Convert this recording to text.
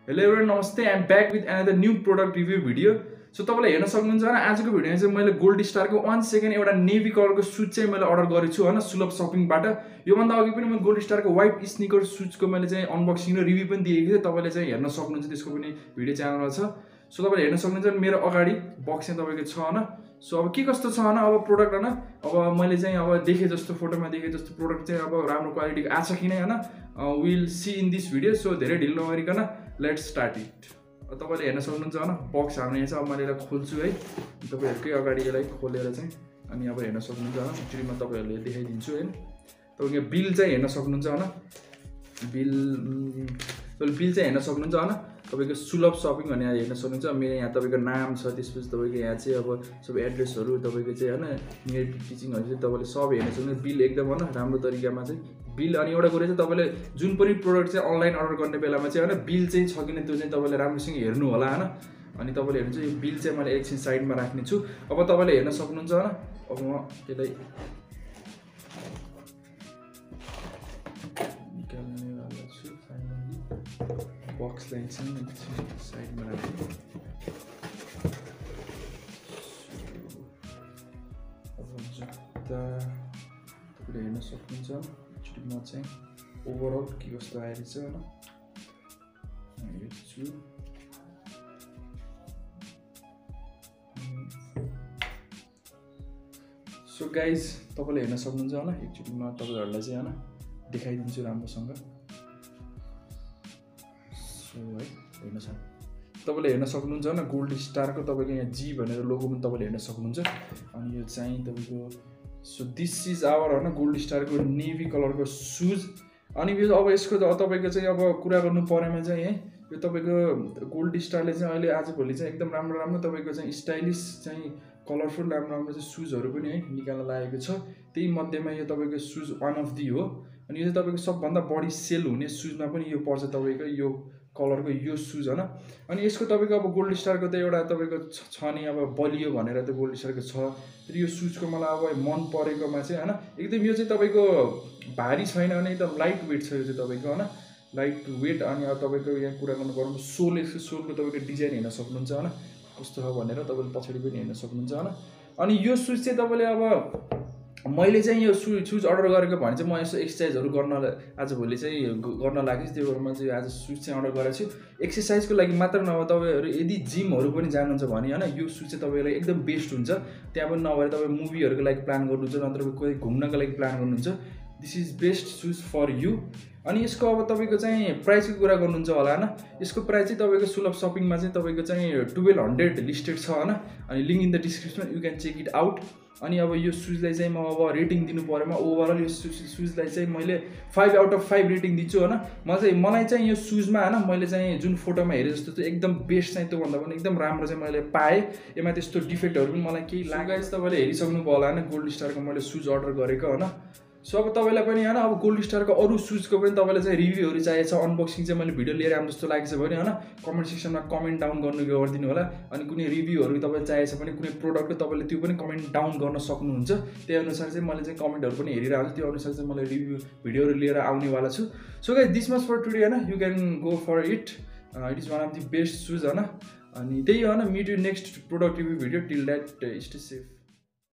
Hello everyone, namaste. I'm back with another new product review video. So तपाईले हेर्न सक्नुहुन्छ हैन आजको भिडियोमा चाहिँ मैले गोल्डस्टार को 1 सेकेन्ड एउटा नेभी कलर को शूज चाहिँ मैले अर्डर गरेको छु हैन सुलभ शपिङबाट। यो भन्दा अघि पनि मैले गोल्डस्टार को व्हाइट स्निकर शूज को मैले चाहिँ अनबक्सिङ र रिभ्यु पनि दिएको थिएँ। तपाईले चाहिँ हेर्न सक्नुहुन्छ त्यसको पनि भिडियो च्यानलमा छ। सो तपाईले हेर्न सक्नुहुन्छ मेरो अगाडि बक्स चाहिँ तपाईको छ हैन। सो अब के कस्तो छ हैन अब प्रोडक्ट हैन अब मैले चाहिँ अब देखे जस्तो फोटोमा देखे जस्तो प्रोडक्ट चाहिँ अब राम्रो क्वालिटीको आछ कि नै हैन will see in this video. So धेरै ढिलो नगरिकन लेट्स स्टार्ट इट। तपाईले हेर्न सक्नुहुन्छ हैन बक्स हाल्ने छ। अब मैले यसलाई खोल्छु है तपाईहरुकै अगाडि यसलाई खोलेर चाहिँ अनि अब हेर्न सक्नुहुन्छ हैन एकचोटी म तपाईहरुले देखाइदिन्छु हैन। तपाईको यहाँ बिल चाहिँ हेर्न सक्नुहुन्छ हैन बिल चाहिँ हेर्न सक्नुहुन्छ हैन तपाईको सुलभ शपिङ भन्ने हेर्न सक्नुहुन्छ। मेरो यहाँ तपाईको नाम छ त्यसपछि तपाईको यहाँ चाहिँ अब सबै एड्रेसहरु तपाईको चाहिँ हैन मेरो टिचिङहरु चाहिँ तपाईले सब हेर्न सक्नुहुन्छ। बिल एकदम हैन राम्रो तरिकामा चाहिँ बिल अनि एउटा कुरा चाहिँ तपाईले जुन पनि प्रोडक्ट चाहिँ अनलाइन अर्डर गर्ने बेलामा चाहिँ हैन बिल चाहिँ छ किन त्यो चाहिँ तपाईले राम्रोसँग हेर्नु होला हैन। अनि तपाईले हेर्नुहुन्छ यो बिल चाहिँ मैले एकछिन साइडमा राख्ने छु। अब तपाईले हेर्न सक्नुहुन्छ हैन अब म यसलाई निकाल्ने वाला छु। फाइनली बक्सलाई चाहिँ साइडमा राख्छु। अब जुत्ता तपाईले हेर्न सक्नुहुन्छ म चाहिँ ओभरअल के कस्तो आइरहेछ हैन यो छु। सो गाइज तपाईले हेर्न सक्नुहुन्छ हैन एकचोटी म तपाईहरुलाई चाहिँ हैन देखाइदिन्छु राम्रोसँग। सो है हेर्नुस् तपाईले हेर्न सक्नुहुन्छ हैन गोल्डस्टार को तपाईको यहाँ जी भनेर लोगो पनि तपाईले हेर्न सक्नुहुन्छ। अनि यो चाहिँ तपाईको सो दिस इज आवर हैन गोल्डस्टार को नेभी कलर को शूज। अनि यो अब यसको तपाईको चाहिँ अब कुरा गर्नु परेमा चाहिँ है यो तपाईको गोल्डस्टारले चाहिँ अहिले आजभोलि चाहिँ एकदम राम्रो राम्रो तपाईको चाहिँ स्टाइलिश चाहिँ कलरफुल राम्रो राम्रो चाहिँ शूजहरु पनि है निकाल्न लागेको छ। त्यही मध्येमा यो तपाईको शूज वान अफ दी हो। अनि यो चाहिँ तपाईको सबभन्दा बढी सेल हुने शूजमा पनि यो पर्छ तपाईको यो कलरको यो शूज हैन। अनि यसको तपाईको अब गोल्डस्टारको त एउटा तपाईको छ नि अब बलियो भनेर त गोल्डस्टारको छ। तर यो शूजको मलाई अब मन परेकोमा चाहिँ हैन एकदम यो चाहिँ तपाईको भारी छैन भने एकदम लाइट वेट छ यो चाहिँ तपाईको हैन लाइट वेट। अनि अब तपाईको यहाँ कुरा गर्नु पर्नु सोलको तपाईको डिजाइन हेर्न सक्नुहुन्छ हैन कस्तो छ भनेर तपाईले पछाडी पनि हेर्न सक्नुहुन्छ हैन। अनि यो शूज चाहिँ तपाईले अब मैले चाहिँ यो शूज अर्डर गरेको भने चाहिँ म यसो एक्सरसाइजहरु गर्न आजभोलि चाहिँ गर्न लाग्छु। त्यही भएर म चाहिँ आज शूज चाहिँ अर्डर गरेको छु। एक्सरसाइजको लागि मात्र नभए तपाईहरु यदि जिमहरु पनि जानुहुन्छ भने हैन यो शूज चाहिँ तपाईलाई एकदम बेस्ट हुन्छ। त्यहाँ पनि नभए तपाई मुभीहरुको लागि प्लान गर्नुहुन्छ नत्र कोही घुम्नको लागि प्लान गर्नुहुन्छ this is best shoes for you. अनि यसको अब तपाईको चाहिँ प्राइसको कुरा गर्नुहुन्छ होला हैन यसको प्राइस चाहिँ तपाईको सुलभ शपिङमा चाहिँ तपाईको चाहिँ 1200 लिस्टेड छ हैन। अनि link in the description you can check it out. अनि अब यो शूजलाई चाहिँ म अब रेटिङ दिनु परेमा ओभरअल यो शूजलाई चाहिँ मैले 5 आउट अफ 5 रेटिङ दिन्छु हैन। मलाई चाहिँ यो शूजमा हैन मैले चाहिँ जुन फोटोमा हेरे जस्तो चाहिँ एकदम बेस्ट चाहिँ त्यो भन्दा पनि एकदम राम्रो चाहिँ मैले पाएँ। यसमा त्यस्तो डिफेक्टहरु पनि मलाई केही लागेको छ। तपाईले हेरिसक्नु भयो होला हैन गोल्डस्टारको मैले शूज अर्डर गरेको हैन। सो अब तपाईलाई पनि हैन अब गोल्डस्टारको अरु शूजको पनि तपाईलाई चाहिँ रिभ्युहरु चाहिएको छ अनबक्सिङ चाहिँ मैले भिडियो लिएर आम जस्तो लागेछ भने हैन कमेन्ट सेक्सनमा कमेन्ट डाउन गरिदिनु होला। अनि कुनै रिभ्युहरु तपाईलाई चाहिएको छ भने कुनै प्रोडक्टको तपाईले त्यो पनि कमेन्ट डाउन गर्न सक्नुहुन्छ। त्यही अनुसार चाहिँ मैले चाहिँ कमेन्टहरु पनि हेरिरहेको छु त्यो अनुसार चाहिँ मैले रिभ्यु भिडियोहरु लिएर आउने वाला छु। So guys this much for today हैन you can go for it it is one of the best shoes हैन। अनि त्यही हो हैन meet you next product review video till that stay safe.